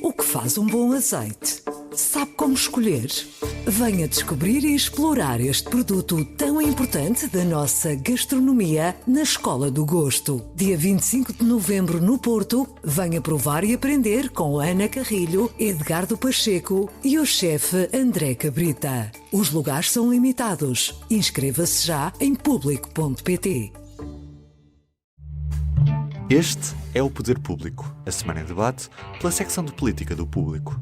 O que faz um bom azeite? Sabe como escolher? Venha descobrir e explorar este produto tão importante da nossa gastronomia na Escola do Gosto. Dia 25 de novembro no Porto, venha provar e aprender com Ana Carrilho, Edgardo Pacheco e o chefe André Cabrita. Os lugares são limitados. Inscreva-se já em público.pt. Este é o Poder Público, a semana em debate pela secção de política do Público.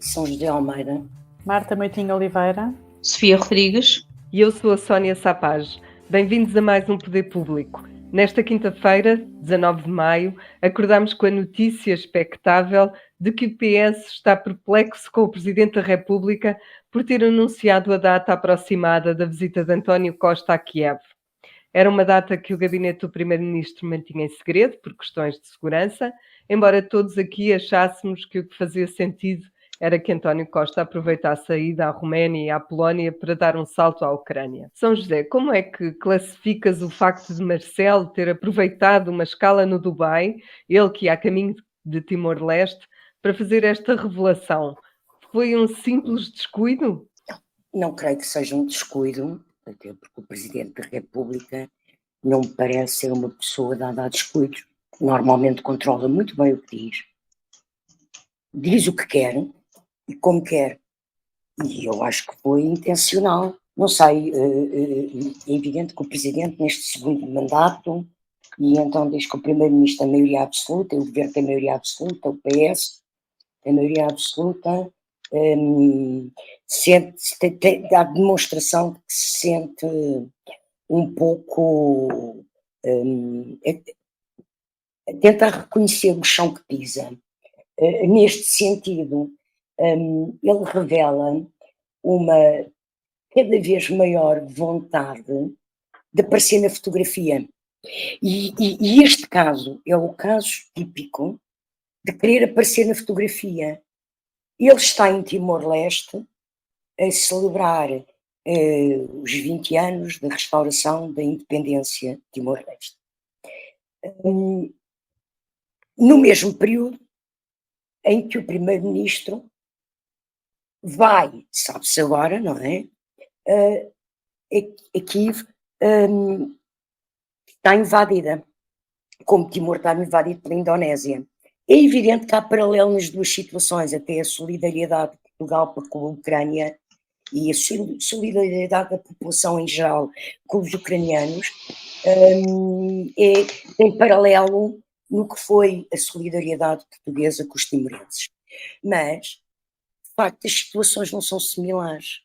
São José Almeida, Marta Moitinho Oliveira, Sofia Rodrigues e eu sou a Sónia Sapaz. Bem-vindos a mais um Poder Público. Nesta quinta-feira, 19 de maio, acordamos com a notícia expectável de que o PS está perplexo com o Presidente da República por ter anunciado a data aproximada da visita de António Costa a Kiev. Era uma data que o gabinete do Primeiro-Ministro mantinha em segredo por questões de segurança, embora todos aqui achássemos que o que fazia sentido era que António Costa aproveitasse a ida à Roménia e à Polónia para dar um salto à Ucrânia. São José, como é que classificas o facto de Marcelo ter aproveitado uma escala no Dubai, ele que ia a caminho de Timor-Leste, para fazer esta revelação? Foi um simples descuido? Não creio que seja um descuido, até porque o Presidente da República não me parece ser uma pessoa dada a descuidos. Normalmente controla muito bem o que diz o que quer e como quer. E eu acho que foi intencional. Não sei, é evidente que o Presidente neste segundo mandato, e então diz que o Primeiro-Ministro tem maioria absoluta, o Governo tem maioria absoluta, o PS tem maioria absoluta, dá a demonstração de que se sente um pouco tenta reconhecer o chão que pisa. Neste sentido, ele revela uma cada vez maior vontade de aparecer na fotografia. E este caso é o caso típico de querer aparecer na fotografia. Ele está em Timor-Leste a celebrar os 20 anos da restauração da independência de Timor-Leste. No mesmo período em que o Primeiro-Ministro vai, sabe-se agora, não é? A Kiev está invadida, como Timor está invadido pela Indonésia. É evidente que há paralelo nas duas situações, até a solidariedade de Portugal para com a Ucrânia e a solidariedade da população em geral com os ucranianos tem paralelo no que foi a solidariedade portuguesa com os timorenses. Mas, de facto, as situações não são similares.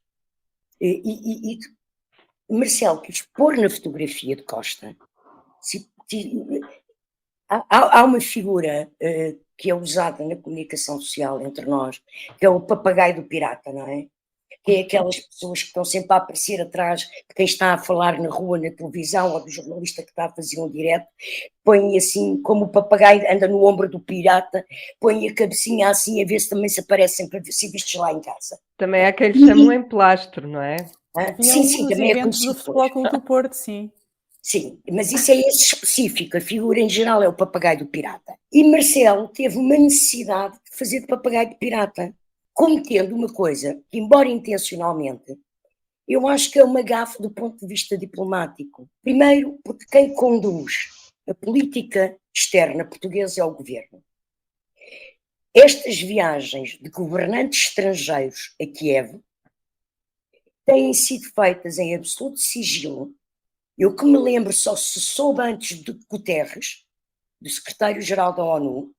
E Marcelo quis pôr na fotografia de Costa. Há uma figura que é usada na comunicação social entre nós, que é o papagaio do pirata, não é? Que é aquelas pessoas que estão sempre a aparecer atrás de quem está a falar na rua, na televisão, ou do jornalista que está a fazer um direto, põe assim, como o papagaio anda no ombro do pirata, põe a cabecinha assim a ver se também se aparecem para ser vistos lá em casa. Também há quem lhe chamam em plastro, não é? Sim, também é do Futebol Clube do Porto, sim. Sim, mas isso é esse específico, a figura em geral é o papagaio do pirata. E Marcelo teve uma necessidade de fazer de papagaio de pirata, cometendo uma coisa que, embora intencionalmente, eu acho que é uma gafe do ponto de vista diplomático. Primeiro, porque quem conduz a política externa portuguesa é o governo. Estas viagens de governantes estrangeiros a Kiev têm sido feitas em absoluto sigilo. Eu que me lembro só se soube antes de Guterres, do secretário-geral da ONU,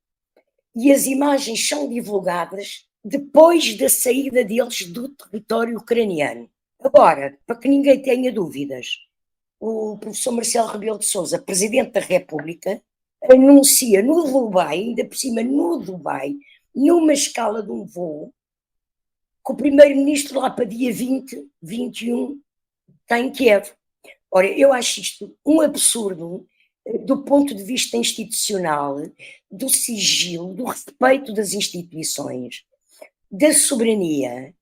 e as imagens são divulgadas depois da saída deles do território ucraniano. Agora, para que ninguém tenha dúvidas, o professor Marcelo Rebelo de Sousa, Presidente da República, anuncia no Dubai, ainda por cima no Dubai, numa escala de um voo, que o Primeiro-Ministro lá para dia 20, 21, está em Kiev. Ora, eu acho isto um absurdo do ponto de vista institucional, do sigilo, do respeito das instituições, da soberania.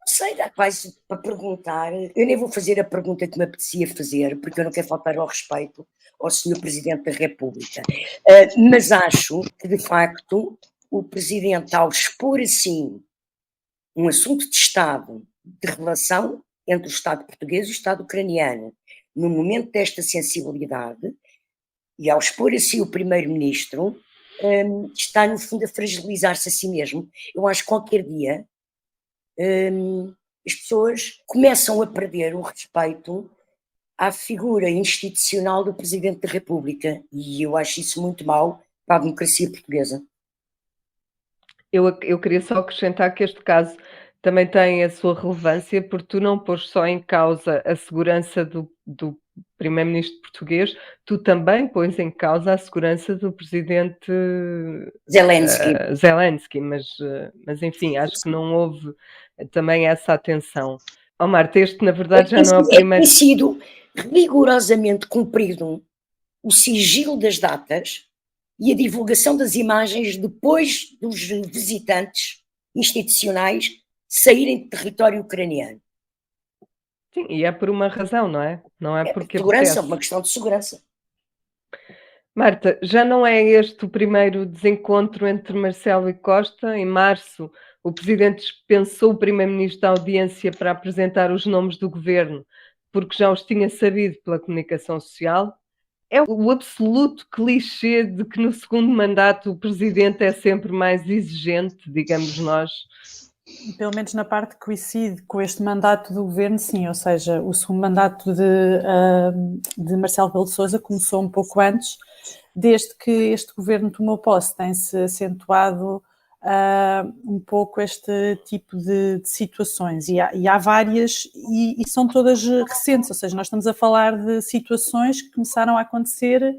Não sei, dá quase para perguntar. Eu nem vou fazer a pergunta que me apetecia fazer, porque eu não quero faltar ao respeito ao Sr. Presidente da República. Mas acho que, de facto, o Presidente, ao expor assim um assunto de Estado, de relação entre o Estado português e o Estado ucraniano, no momento desta sensibilidade, e ao expor assim o Primeiro-Ministro, está no fundo a fragilizar-se a si mesmo. Eu acho que qualquer dia as pessoas começam a perder o respeito à figura institucional do Presidente da República, e eu acho isso muito mau para a democracia portuguesa. Eu queria só acrescentar que este caso também tem a sua relevância, porque tu não pôs só em causa a segurança do primeiro-ministro português, tu também pões em causa a segurança do presidente Zelensky, mas enfim, acho que não houve também essa atenção. Marta, este na verdade já não é o primeiro... Tem sido rigorosamente cumprido o sigilo das datas e a divulgação das imagens depois dos visitantes institucionais saírem de território ucraniano. Sim, e é por uma razão, não é? Não é porque segurança, apetece. Uma questão de segurança. Marta, já não é este o primeiro desencontro entre Marcelo e Costa? Em março, o Presidente dispensou o Primeiro-Ministro da audiência para apresentar os nomes do Governo, porque já os tinha sabido pela comunicação social. É o absoluto clichê de que no segundo mandato o Presidente é sempre mais exigente, digamos nós. Pelo menos na parte que coincide com este mandato do Governo, sim. Ou seja, o segundo mandato de Marcelo Rebelo de Sousa começou um pouco antes. Desde que este Governo tomou posse, tem-se acentuado um pouco este tipo de situações. E há várias, e são todas recentes. Ou seja, nós estamos a falar de situações que começaram a acontecer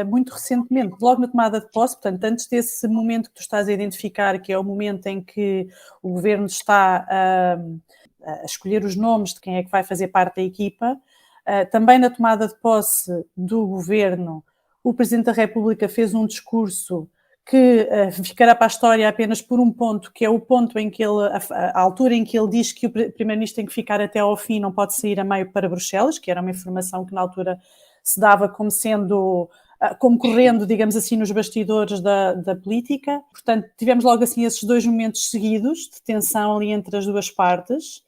muito recentemente, logo na tomada de posse. Portanto, antes desse momento que tu estás a identificar, que é o momento em que o Governo está a escolher os nomes de quem é que vai fazer parte da equipa, também na tomada de posse do Governo, o Presidente da República fez um discurso que ficará para a história apenas por um ponto, que é o ponto em que a altura em que ele diz que o Primeiro-Ministro tem que ficar até ao fim, não pode sair a meio para Bruxelas, que era uma informação que na altura se dava como sendo, como correndo, digamos assim, nos bastidores da política. Portanto, tivemos logo assim esses dois momentos seguidos de tensão ali entre as duas partes.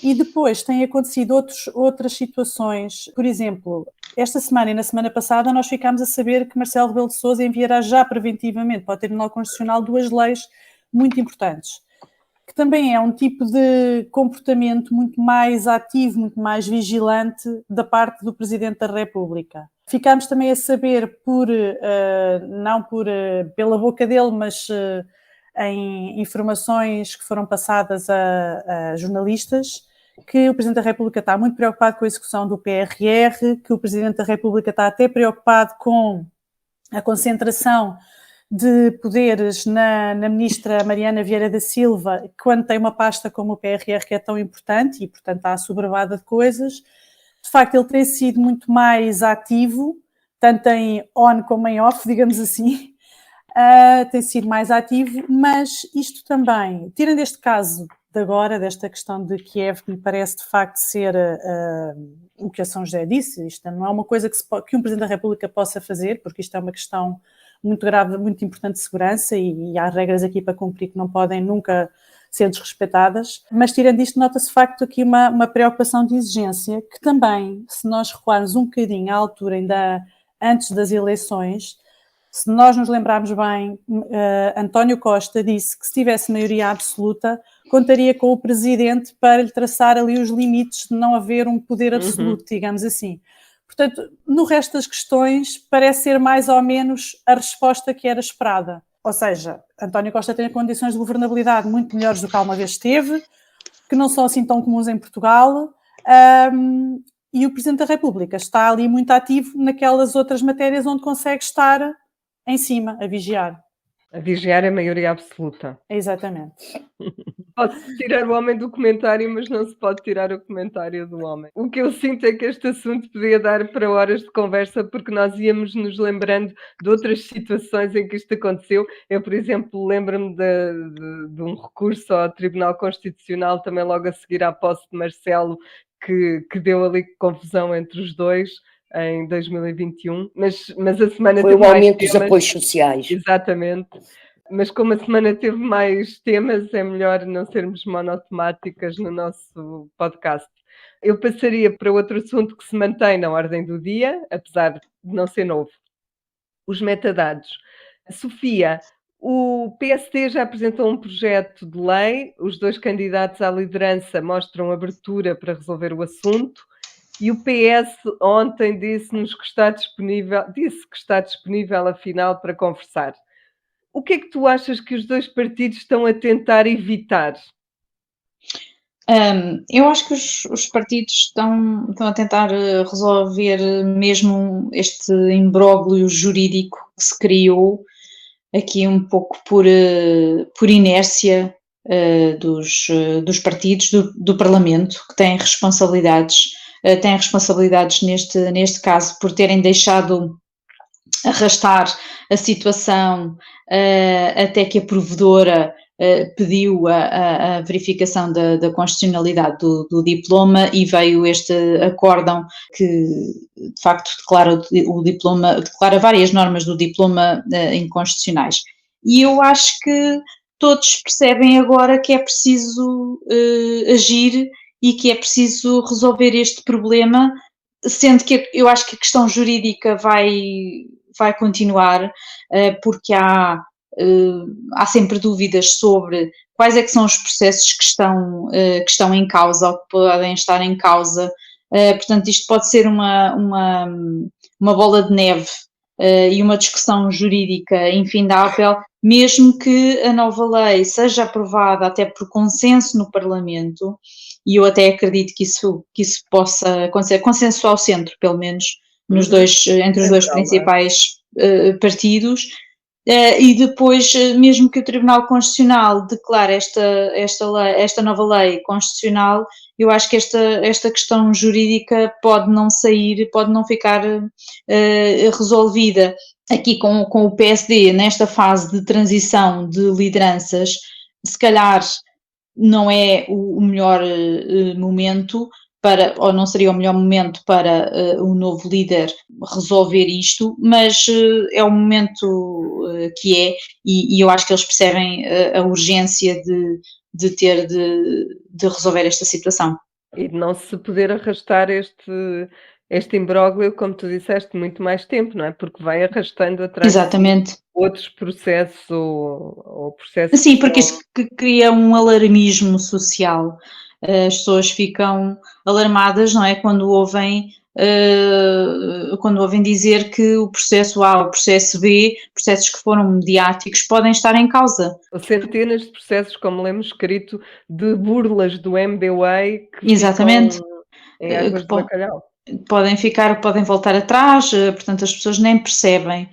E depois têm acontecido outras situações. Por exemplo, esta semana e na semana passada nós ficámos a saber que Marcelo Rebelo de Sousa enviará já preventivamente para o Tribunal Constitucional 2 leis muito importantes, que também é um tipo de comportamento muito mais ativo, muito mais vigilante da parte do Presidente da República. Ficámos também a saber, não pela boca dele, mas em informações que foram passadas a jornalistas, que o Presidente da República está muito preocupado com a execução do PRR, que o Presidente da República está até preocupado com a concentração de poderes na Ministra Mariana Vieira da Silva, quando tem uma pasta como o PRR, que é tão importante, e portanto está assoberbada de coisas. De facto, ele tem sido muito mais ativo, tanto em on como em off, digamos assim, tem sido mais ativo, mas isto também, tirando este caso de agora, desta questão de Kiev, que me parece de facto ser o que a São José disse, isto não é uma coisa que um Presidente da República possa fazer, porque isto é uma questão muito grave, muito importante de segurança, e há regras aqui para cumprir que não podem nunca ser desrespeitadas. Mas tirando isto, nota-se de facto aqui uma preocupação de exigência, que também, se nós recuarmos um bocadinho à altura, ainda antes das eleições, se nós nos lembrarmos bem, António Costa disse que se tivesse maioria absoluta, contaria com o Presidente para lhe traçar ali os limites de não haver um poder absoluto, digamos assim. Portanto, no resto das questões, parece ser mais ou menos a resposta que era esperada. Ou seja, António Costa tem condições de governabilidade muito melhores do que alguma vez teve, que não são assim tão comuns em Portugal, e o Presidente da República está ali muito ativo naquelas outras matérias onde consegue estar em cima, a vigiar. A vigiar é a maioria absoluta. Exatamente. Pode-se tirar o homem do comentário, mas não se pode tirar o comentário do homem. O que eu sinto é que este assunto podia dar para horas de conversa, porque nós íamos nos lembrando de outras situações em que isto aconteceu. Eu, por exemplo, lembro-me de um recurso ao Tribunal Constitucional, também logo a seguir à posse de Marcelo, que deu ali confusão entre os dois. em 2021, mas a semana Foi teve o mais aumento dos temas. apoios sociais. Exatamente. Mas como a semana teve mais temas, é melhor não sermos monotemáticas no nosso podcast. Eu passaria para outro assunto que se mantém na ordem do dia, apesar de não ser novo. Os metadados. Sofia, o PSD já apresentou um projeto de lei, os 2 candidatos à liderança mostram abertura para resolver o assunto e o PS ontem disse-nos que está disponível afinal para conversar. O que é que tu achas que os 2 partidos estão a tentar evitar? Eu acho que os partidos estão a tentar resolver mesmo este imbróglio jurídico que se criou aqui um pouco por inércia dos partidos do Parlamento, que têm responsabilidades neste caso por terem deixado arrastar a situação até que a provedora pediu a verificação da constitucionalidade do diploma e veio este acórdão que de facto declara várias normas do diploma inconstitucionais. E eu acho que todos percebem agora que é preciso agir e que é preciso resolver este problema, sendo que eu acho que a questão jurídica vai continuar, porque há sempre dúvidas sobre quais é que são os processos que estão em causa ou que podem estar em causa. Portanto, isto pode ser uma bola de neve e uma discussão jurídica infindável, mesmo que a nova lei seja aprovada até por consenso no Parlamento, e eu até acredito que isso possa acontecer, consenso ao centro, pelo menos, entre os 2 principais partidos, e depois, mesmo que o Tribunal Constitucional declare esta nova lei constitucional, eu acho que esta questão jurídica pode não ficar resolvida. Aqui com o PSD, nesta fase de transição de lideranças, se calhar não é o melhor momento ou não seria o melhor momento para o novo líder resolver isto, mas é o momento que é, e eu acho que eles percebem a urgência de ter de resolver esta situação. E de não se poder arrastar este imbróglio, como tu disseste, muito mais tempo, não é? Porque vai arrastando atrás Exatamente. outros processos ou processos. Sim, porque isto cria um alarmismo social. As pessoas ficam alarmadas, não é? Quando ouvem dizer que o processo A, o processo B, processos que foram mediáticos, podem estar em causa. Centenas de processos, como lemos escrito, de burlas do MBWay que Exatamente. ficam em águas de bacalhau. Podem voltar atrás, portanto as pessoas nem percebem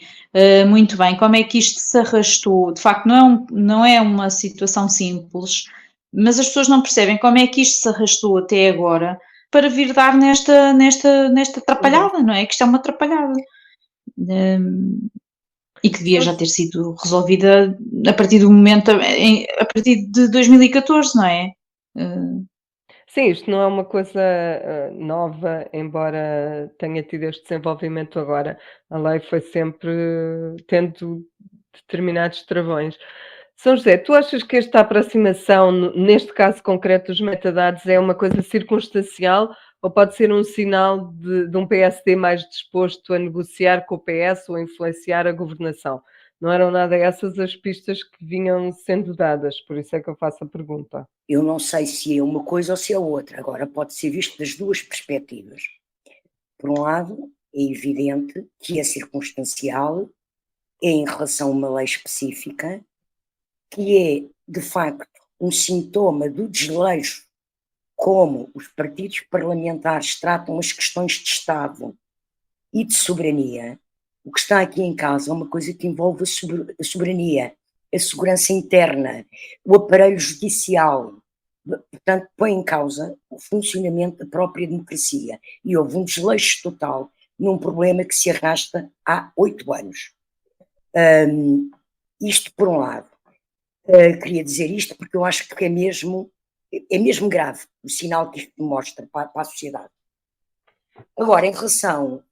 muito bem como é que isto se arrastou. De facto não é uma situação simples, mas as pessoas não percebem como é que isto se arrastou até agora para vir dar nesta atrapalhada, não é? Que isto é uma atrapalhada. E que devia já ter sido resolvida a partir do momento, a partir de 2014, não é? Sim, isto não é uma coisa nova, embora tenha tido este desenvolvimento agora. A lei foi sempre tendo determinados travões. São José, tu achas que esta aproximação, neste caso concreto dos metadados, é uma coisa circunstancial ou pode ser um sinal de um PSD mais disposto a negociar com o PS ou a influenciar a governação? Não eram nada essas as pistas que vinham sendo dadas, por isso é que eu faço a pergunta. Eu não sei se é uma coisa ou se é outra, agora pode ser visto das 2 perspectivas. Por um lado, é evidente que é circunstancial, é em relação a uma lei específica, que é, de facto, um sintoma do desleixo como os partidos parlamentares tratam as questões de Estado e de soberania. O que está aqui em causa é uma coisa que envolve a soberania, a segurança interna, o aparelho judicial. Portanto, põe em causa o funcionamento da própria democracia. E houve um desleixo total num problema que se arrasta há 8 anos. Isto por um lado. Queria dizer isto porque eu acho que é mesmo grave o sinal que isto mostra para a sociedade. Agora, em relação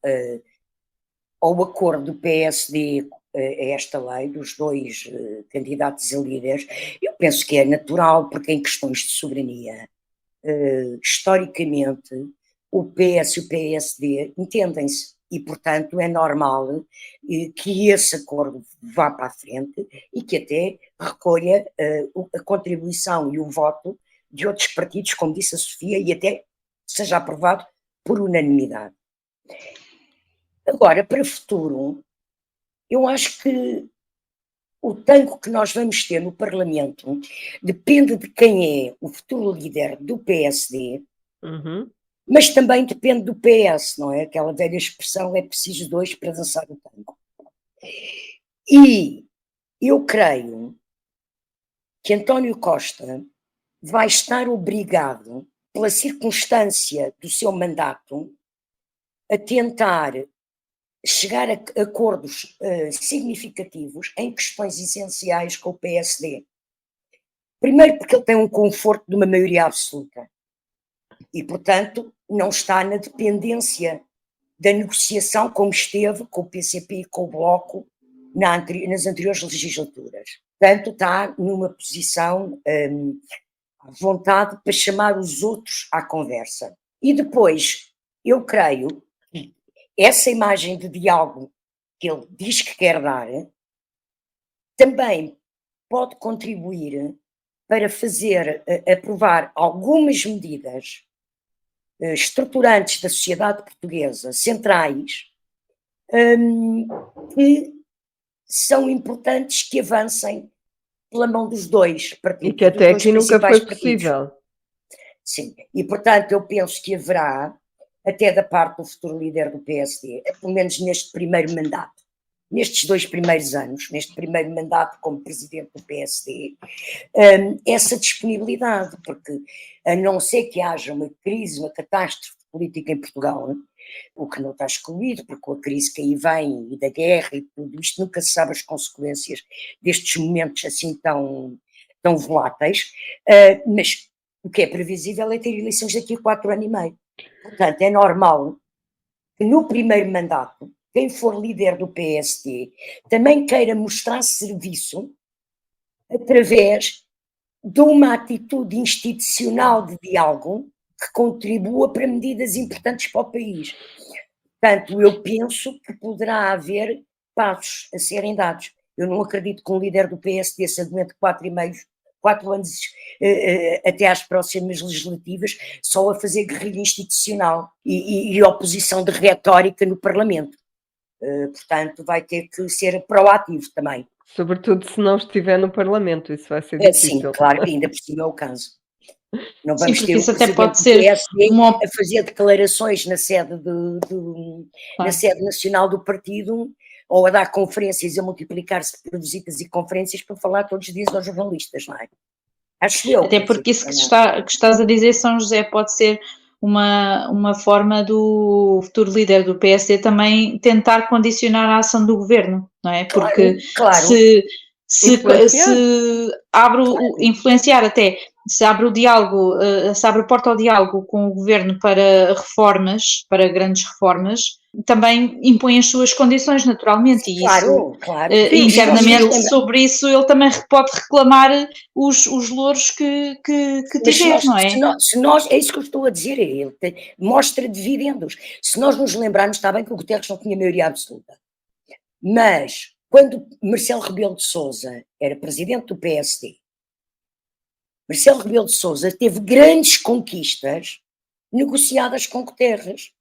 ao acordo do PSD a esta lei, dos dois candidatos a líderes, eu penso que é natural, porque em questões de soberania, historicamente, o PS e o PSD entendem-se e, portanto, é normal que esse acordo vá para a frente e que até recolha a contribuição e o voto de outros partidos, como disse a Sofia, e até seja aprovado por unanimidade. Agora, para o futuro, eu acho que o tanco que nós vamos ter no Parlamento depende de quem é o futuro líder do PSD, mas também depende do PS, não é? Aquela velha expressão, é preciso dois para dançar o tango. E eu creio que António Costa vai estar obrigado, pela circunstância do seu mandato, a tentar chegar a acordos significativos em questões essenciais com o PSD. Primeiro porque ele tem um conforto de uma maioria absoluta e, portanto, não está na dependência da negociação como esteve com o PCP e com o Bloco nas anteriores legislaturas. Portanto, está numa posição à vontade para chamar os outros à conversa. E depois, eu creio que essa imagem de diálogo que ele diz que quer dar também pode contribuir para fazer aprovar algumas medidas estruturantes da sociedade portuguesa, centrais, que são importantes que avancem pela mão dos dois partidos. E que até aqui nunca foi possível. Sim, e portanto eu penso que haverá, até da parte do futuro líder do PSD, pelo menos neste primeiro mandato, nestes 2 primeiros anos, neste primeiro mandato como presidente do PSD, essa disponibilidade, porque a não ser que haja uma crise, uma catástrofe política em Portugal, o que não está excluído, porque com a crise que aí vem e da guerra e tudo isto, nunca se sabe as consequências destes momentos assim tão voláteis, mas o que é previsível é ter eleições daqui a 4 anos e meio. Portanto, é normal que no primeiro mandato, quem for líder do PSD também queira mostrar serviço através de uma atitude institucional de diálogo que contribua para medidas importantes para o país. Portanto, eu penso que poderá haver passos a serem dados. Eu não acredito que um líder do PSD se aguente 4 anos até às próximas legislativas só a fazer guerrilha institucional e oposição de retórica no Parlamento. Portanto, vai ter que ser proativo também. Sobretudo se não estiver no Parlamento, isso vai ser difícil. Sim, claro, ainda por cima é o caso. Não vamos Sim, ter isso o até pode ser PSD a fazer declarações na sede, na sede nacional do partido ou a dar conferências, a multiplicar-se por visitas e conferências para falar todos os dias aos jornalistas, não é? Acho eu. Até porque isso que estás a dizer, São José, pode ser uma forma do futuro líder do PSD também tentar condicionar a ação do governo, não é? Porque claro. se abre influenciar até, se abre o diálogo, se abre a porta ao diálogo com o governo para reformas, para grandes reformas, também impõe as suas condições naturalmente e claro. internamente sobre isso ele também pode reclamar os louros que tiver, não é? Se nós, é isso que eu estou a dizer, ele mostra dividendos. Se nós nos lembrarmos, está bem que o Guterres não tinha maioria absoluta, mas quando Marcelo Rebelo de Sousa era presidente do PSD, Marcelo Rebelo de Sousa teve grandes conquistas negociadas com Guterres.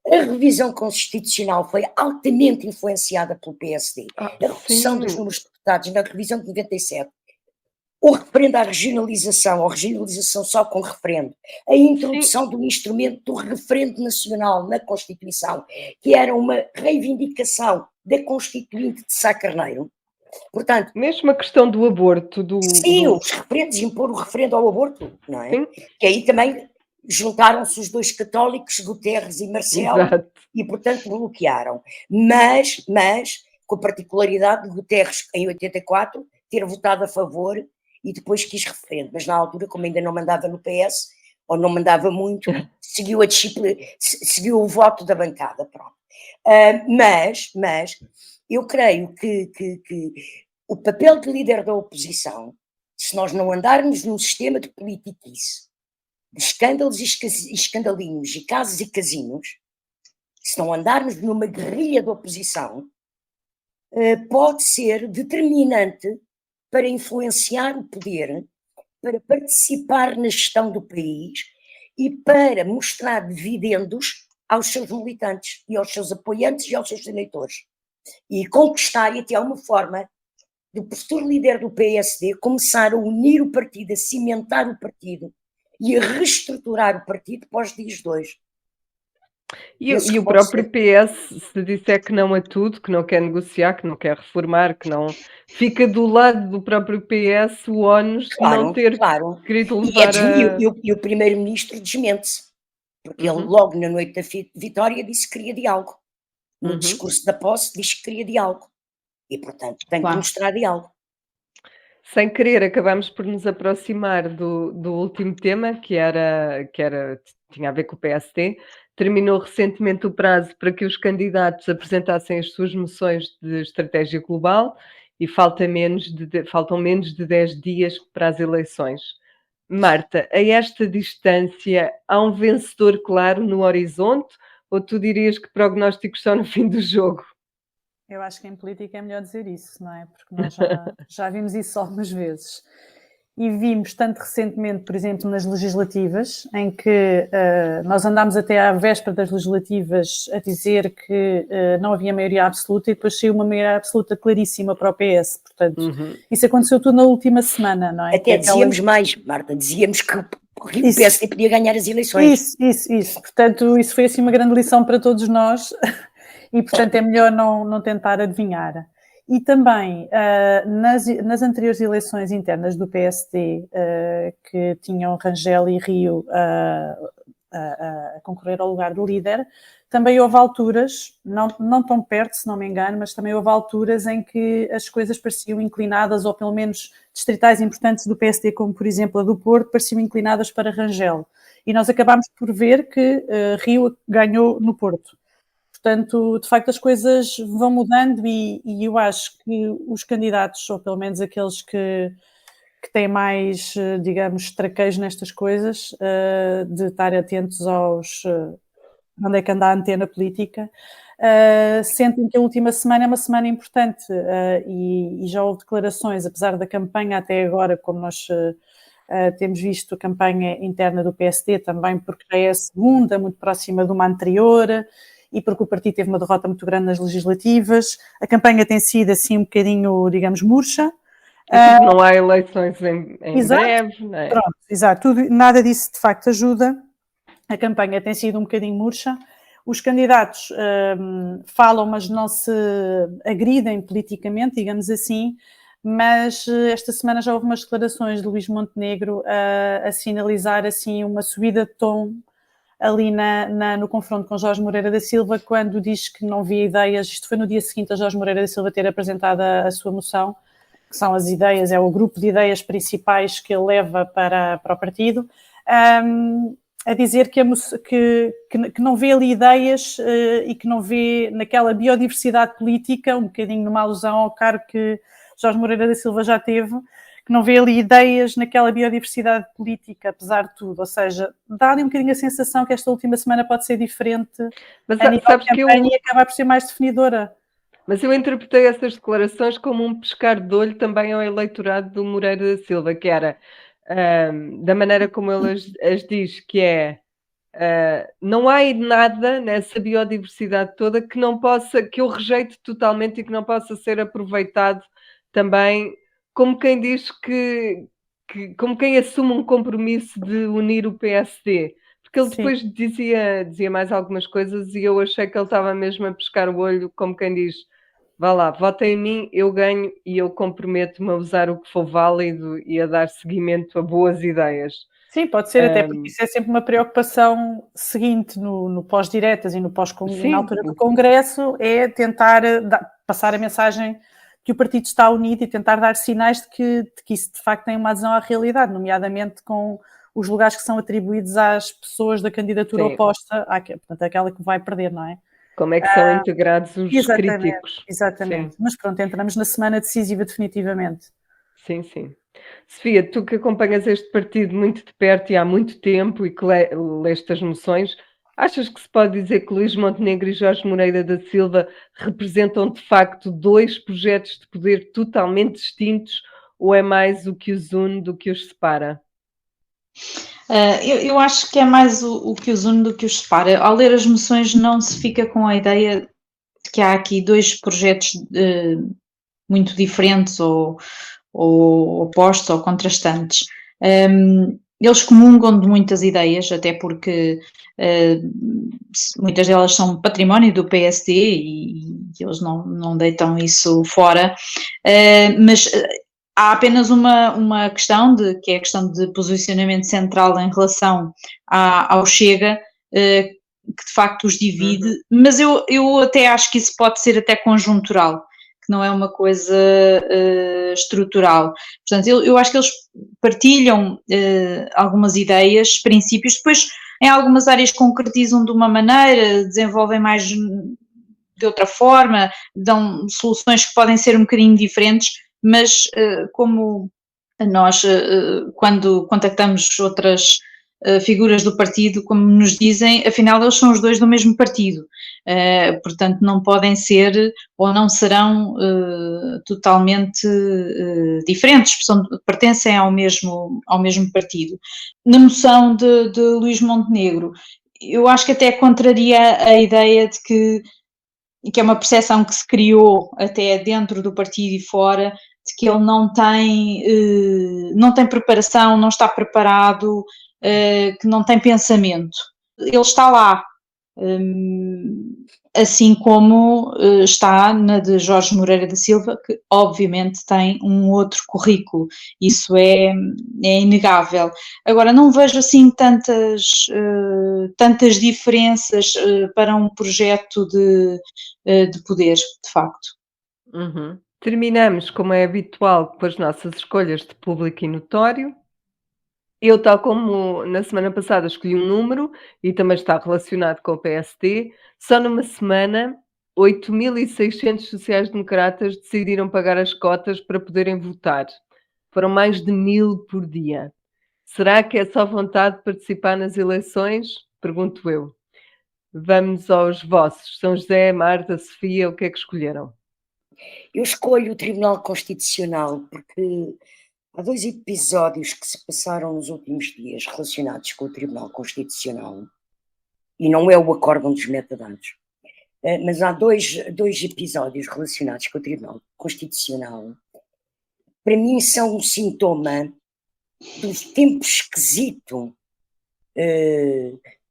A revisão constitucional foi altamente influenciada pelo PSD. A redução dos números de deputados na revisão de 97, o referendo à regionalização, ou regionalização só com referendo, a introdução do instrumento do referendo nacional na Constituição, que era uma reivindicação da Constituinte de Sá Carneiro. Portanto, mesmo a questão do aborto. Os referendos, impor o referendo ao aborto, não é? Sim. Que aí também juntaram-se os dois católicos, Guterres e Marcelo, exato, e portanto bloquearam. Mas, com a particularidade de Guterres, em 84, ter votado a favor e depois quis referendo. Mas na altura, como ainda não mandava no PS, ou não mandava muito, seguiu a disciplina, seguiu o voto da bancada, pronto. Mas eu creio que o papel de líder da oposição, se nós não andarmos num sistema de politiquice, de escândalos e escandalinhos, e casos e casinos, se não andarmos numa guerrilha de oposição, pode ser determinante para influenciar o poder, para participar na gestão do país e para mostrar dividendos aos seus militantes e aos seus apoiantes e aos seus eleitores. E conquistar, e até uma forma do futuro líder do PSD começar a unir o partido, a cimentar o partido e a reestruturar o partido para os dias de hoje. E o próprio PS, se disser que não a tudo, que não quer negociar, que não quer reformar, que não... Fica do lado do próprio PS o ónus de não ter querido levar E o primeiro-ministro desmente-se, porque ele logo na noite da vitória disse que queria diálogo. No discurso da posse diz que queria diálogo. E, portanto, tem que mostrar diálogo. Sem querer, acabamos por nos aproximar do último tema, que tinha a ver com o PSD. Terminou recentemente o prazo para que os candidatos apresentassem as suas moções de estratégia global e faltam menos de 10 dias para as eleições. Marta, a esta distância, há um vencedor claro no horizonte ou tu dirias que prognósticos são no fim do jogo? Eu acho que em política é melhor dizer isso, não é? Porque nós já vimos isso algumas vezes. E vimos tanto recentemente, por exemplo, nas legislativas, em que nós andámos até à véspera das legislativas a dizer que não havia maioria absoluta e depois saiu uma maioria absoluta claríssima para o PS. Portanto, isso aconteceu tudo na última semana, não é? Até dizíamos mais, Marta, dizíamos que o PSD podia ganhar as eleições. Isso. Portanto, isso foi assim uma grande lição para todos nós e, portanto, é melhor não tentar adivinhar. E também, nas anteriores eleições internas do PSD, que tinham Rangel e Rio a concorrer ao lugar de líder, também houve alturas, não tão perto, se não me engano, mas também houve alturas em que as coisas pareciam inclinadas, ou pelo menos distritais importantes do PSD, como por exemplo a do Porto, pareciam inclinadas para Rangel. E nós acabámos por ver que Rio ganhou no Porto. Portanto, de facto, as coisas vão mudando e eu acho que os candidatos, ou pelo menos aqueles que têm mais, digamos, traqueios nestas coisas, de estar atentos aos... onde é que anda a antena política, sentem que a última semana é uma semana importante e já houve declarações, apesar da campanha até agora, como nós temos visto a campanha interna do PSD também, porque já é a segunda, muito próxima de uma anterior, e porque o partido teve uma derrota muito grande nas legislativas. A campanha tem sido assim um bocadinho, digamos, murcha. Não há eleições em breve, não é? Pronto, exato. Nada disso de facto ajuda. A campanha tem sido um bocadinho murcha. Os candidatos falam, mas não se agridem politicamente, digamos assim, mas esta semana já houve umas declarações de Luís Montenegro a sinalizar assim uma subida de tom ali no confronto com Jorge Moreira da Silva, quando diz que não via ideias. Isto foi no dia seguinte a Jorge Moreira da Silva ter apresentado a sua moção, que são as ideias, é o grupo de ideias principais que ele leva para o partido, a dizer que não vê ali ideias e que não vê naquela biodiversidade política, um bocadinho numa alusão ao cargo que Jorge Moreira da Silva já teve, que não vê ali ideias naquela biodiversidade política, apesar de tudo. Ou seja, dá-lhe um bocadinho a sensação que esta última semana pode ser diferente, mas a nível de campanha e acabar por ser mais definidora. Mas eu interpretei essas declarações como um pescar de olho também ao eleitorado do Moreira da Silva, que era, da maneira como ele as diz, que é, não há nada nessa biodiversidade toda que eu rejeite totalmente e que não possa ser aproveitado também, como quem diz como quem assume um compromisso de unir o PSD. Porque ele depois dizia mais algumas coisas e eu achei que ele estava mesmo a pescar o olho, como quem diz, vá lá, votem em mim, eu ganho e eu comprometo-me a usar o que for válido e a dar seguimento a boas ideias. Sim, pode ser, até porque isso é sempre uma preocupação seguinte no pós-diretas e na altura do Congresso, é tentar passar a mensagem que o partido está unido e tentar dar sinais de que isso de facto tem uma adesão à realidade, nomeadamente com os lugares que são atribuídos às pessoas da candidatura Sim. oposta, portanto, aquela que vai perder, não é? Como é que são integrados os críticos? Exatamente. Sim. Mas pronto, entramos na semana decisiva definitivamente. Sim, sim. Sofia, tu que acompanhas este partido muito de perto e há muito tempo e que leste as moções, achas que se pode dizer que Luís Montenegro e Jorge Moreira da Silva representam de facto dois projetos de poder totalmente distintos ou é mais o que os une do que os separa? Eu acho que é mais o que os une do que os separa. Ao ler as moções não se fica com a ideia de que há aqui dois projetos muito diferentes ou opostos ou contrastantes. Eles comungam de muitas ideias, até porque muitas delas são património do PSD e eles não deitam isso fora, mas há apenas uma questão, que é a questão de posicionamento central em relação ao Chega, que de facto os divide, mas eu até acho que isso pode ser até conjuntural, que não é uma coisa estrutural. Portanto, eu acho que eles partilham algumas ideias, princípios, depois em algumas áreas concretizam de uma maneira, desenvolvem mais de outra forma, dão soluções que podem ser um bocadinho diferentes, mas como nós, quando contactamos outras figuras do partido, como nos dizem, afinal eles são os dois do mesmo partido, portanto não podem ser ou não serão totalmente diferentes, pertencem ao mesmo partido. Na moção de Luís Montenegro, eu acho que até contraria a ideia de que é uma percepção que se criou até dentro do partido e fora, de que ele não tem preparação, não está preparado, que não tem pensamento. Ele está lá, assim como está na de Jorge Moreira da Silva, que obviamente tem um outro currículo, isso é inegável. Agora, não vejo assim tantas diferenças para um projeto de poder, de facto. Uhum. Terminamos, como é habitual, com as nossas escolhas de público e notório. Eu, tal como na semana passada, escolhi um número e também está relacionado com o PSD. Só numa semana, 8.600 sociais-democratas decidiram pagar as cotas para poderem votar. Foram mais de 1.000 por dia. Será que é só vontade de participar nas eleições? Pergunto eu. Vamos aos vossos. São José, Marta, Sofia, o que é que escolheram? Eu escolho o Tribunal Constitucional porque há dois episódios que se passaram nos últimos dias relacionados com o Tribunal Constitucional, e não é o acórdão dos metadados, mas há dois episódios relacionados com o Tribunal Constitucional. Para mim são um sintoma do tempo esquisito,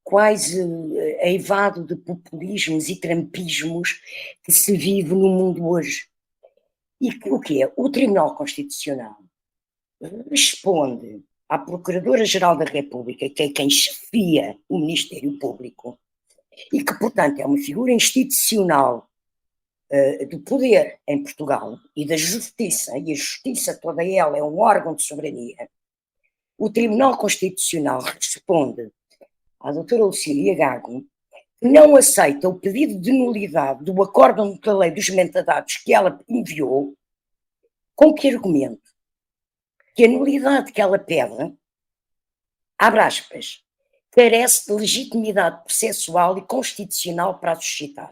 quase eivado de populismos e trampismos que se vive no mundo hoje. E o que é? O Tribunal Constitucional responde à Procuradora-Geral da República, que é quem chefia o Ministério Público, e que, portanto, é uma figura institucional do poder em Portugal e da justiça, e a justiça toda ela é um órgão de soberania. O Tribunal Constitucional responde à doutora Lucília Gago, que não aceita o pedido de nulidade do acórdão da lei dos metadados que ela enviou, com que argumento? Que a nulidade que ela pede, abre aspas, carece de legitimidade processual e constitucional para a suscitar.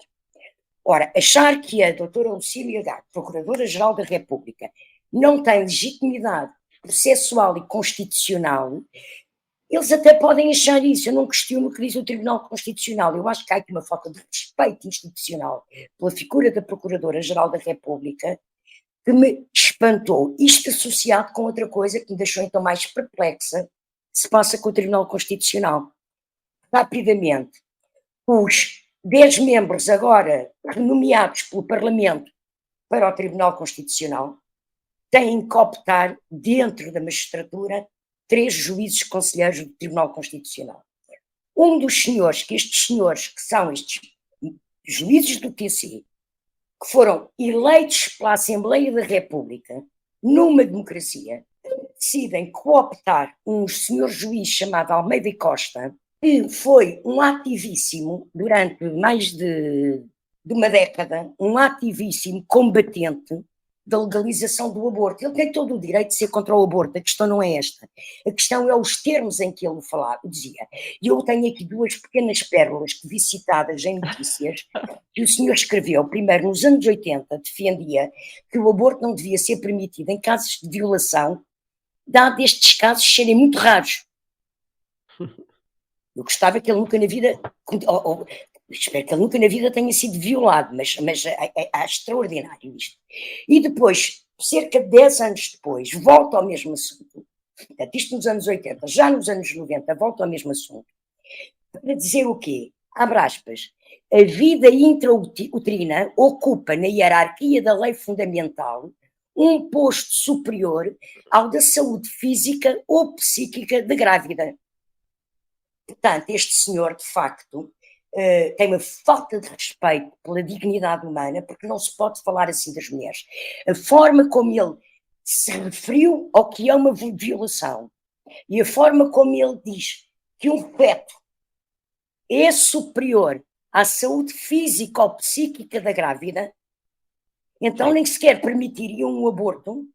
Ora, achar que a doutora Lucília Gago, Procuradora-Geral da República, não tem legitimidade processual e constitucional, eles até podem achar isso. Eu não questiono o que diz o Tribunal Constitucional. Eu acho que há aqui uma falta de respeito institucional pela figura da Procuradora-Geral da República que me espantou. Isto associado com outra coisa que me deixou então mais perplexa, que se passa com o Tribunal Constitucional. Rapidamente, os 10 membros agora renomeados pelo Parlamento para o Tribunal Constitucional têm que optar dentro da magistratura 3 juízes conselheiros do Tribunal Constitucional. Um dos senhores, que são estes juízes do TC, que foram eleitos pela Assembleia da República, numa democracia, decidem cooptar um senhor juiz chamado Almeida e Costa, que foi um ativíssimo durante mais de uma década, um ativíssimo combatente da legalização do aborto. Ele tem todo o direito de ser contra o aborto, a questão não é esta. A questão é os termos em que ele dizia. E eu tenho aqui duas pequenas pérolas que vi citadas em notícias, que o senhor escreveu. Primeiro, nos anos 80, defendia que o aborto não devia ser permitido em casos de violação, dado estes casos serem muito raros. Eu gostava que ele nunca na vida... espero que ele nunca na vida tenha sido violado, mas é extraordinário isto. E depois, cerca de 10 anos depois, volta ao mesmo assunto. Portanto, isto nos anos 80, já nos anos 90, volta ao mesmo assunto. Para dizer o quê? Abre aspas. A vida intrauterina ocupa na hierarquia da lei fundamental um posto superior ao da saúde física ou psíquica da grávida. Portanto, este senhor, de facto, tem uma falta de respeito pela dignidade humana, porque não se pode falar assim das mulheres. A forma como ele se referiu ao que é uma violação e a forma como ele diz que um feto é superior à saúde física ou psíquica da grávida, então nem sequer permitiria um aborto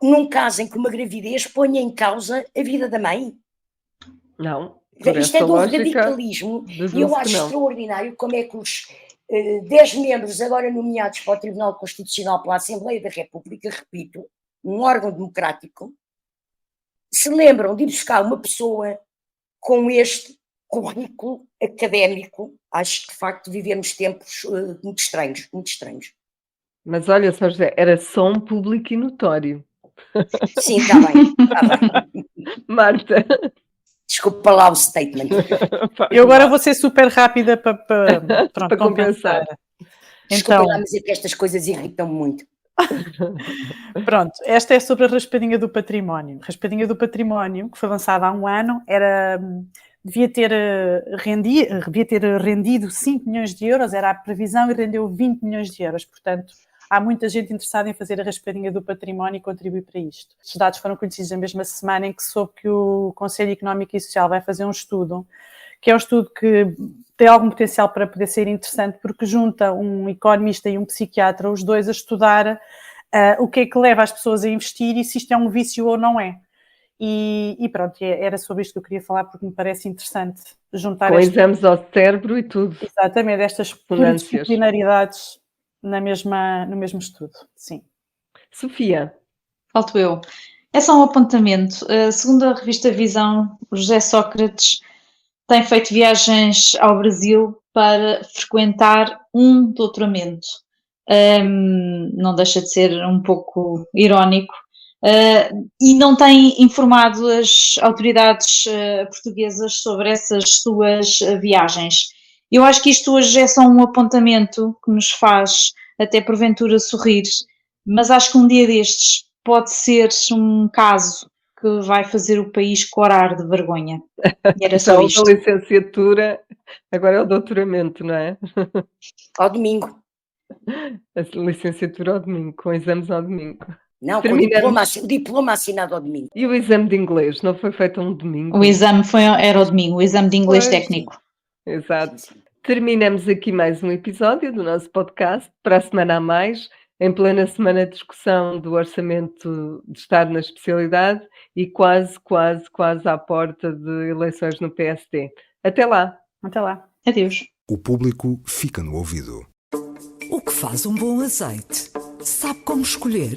num caso em que uma gravidez ponha em causa a vida da mãe. Não. Isto é de um radicalismo e eu acho extraordinário como é que os 10 membros agora nomeados para o Tribunal Constitucional pela Assembleia da República, repito, um órgão democrático, se lembram de ir buscar uma pessoa com este currículo académico. Acho que de facto vivemos tempos muito estranhos, muito estranhos. Mas olha, Sr. José, era só um público e notório. Sim, está bem, está bem. Marta. Desculpa lá o statement. Eu agora vou ser super rápida para compensar. Desculpa lá, mas é que estas coisas irritam-me muito. Pronto, esta é sobre a raspadinha do património. A raspadinha do património, que foi lançada há um ano, devia ter rendido 5 milhões de euros, era a previsão, e rendeu 20 milhões de euros. Portanto, há muita gente interessada em fazer a raspadinha do património e contribuir para isto. Os dados foram conhecidos na mesma semana em que soube que o Conselho Económico e Social vai fazer um estudo, que é um estudo que tem algum potencial para poder ser interessante, porque junta um economista e um psiquiatra, os dois a estudar o que é que leva as pessoas a investir e se isto é um vício ou não é. E pronto, era sobre isto que eu queria falar, porque me parece interessante juntar... Com exames ao cérebro e tudo. Exatamente, estas pluridisciplinaridades no mesmo estudo, sim. Sofia. Falto eu. É só um apontamento. Segundo a revista Visão, o José Sócrates tem feito viagens ao Brasil para frequentar um doutoramento. Não deixa de ser um pouco irónico. E não tem informado as autoridades portuguesas sobre essas suas viagens. Eu acho que isto hoje é só um apontamento que nos faz até porventura sorrir, mas acho que um dia destes pode ser um caso que vai fazer o país corar de vergonha. E era só isto. A licenciatura, agora é o doutoramento, não é? Ao domingo. A licenciatura ao domingo, com exames ao domingo. Não, com o diploma assinado ao domingo. E o exame de inglês, não foi feito um domingo? O exame era ao domingo, o exame de inglês técnico. Exato. Terminamos aqui mais um episódio do nosso podcast. Para a semana a mais, em plena semana de discussão do Orçamento de Estado na especialidade e quase à porta de eleições no PSD. Até lá. Até lá. Adeus. O público fica no ouvido. O que faz um bom azeite? Sabe como escolher?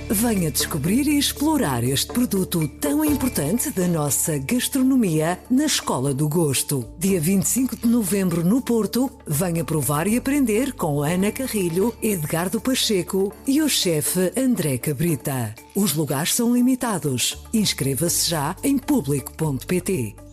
Venha descobrir e explorar este produto tão importante da nossa gastronomia na Escola do Gosto. Dia 25 de novembro no Porto, venha provar e aprender com Ana Carrilho, Edgardo Pacheco e o chefe André Cabrita. Os lugares são limitados. Inscreva-se já em público.pt.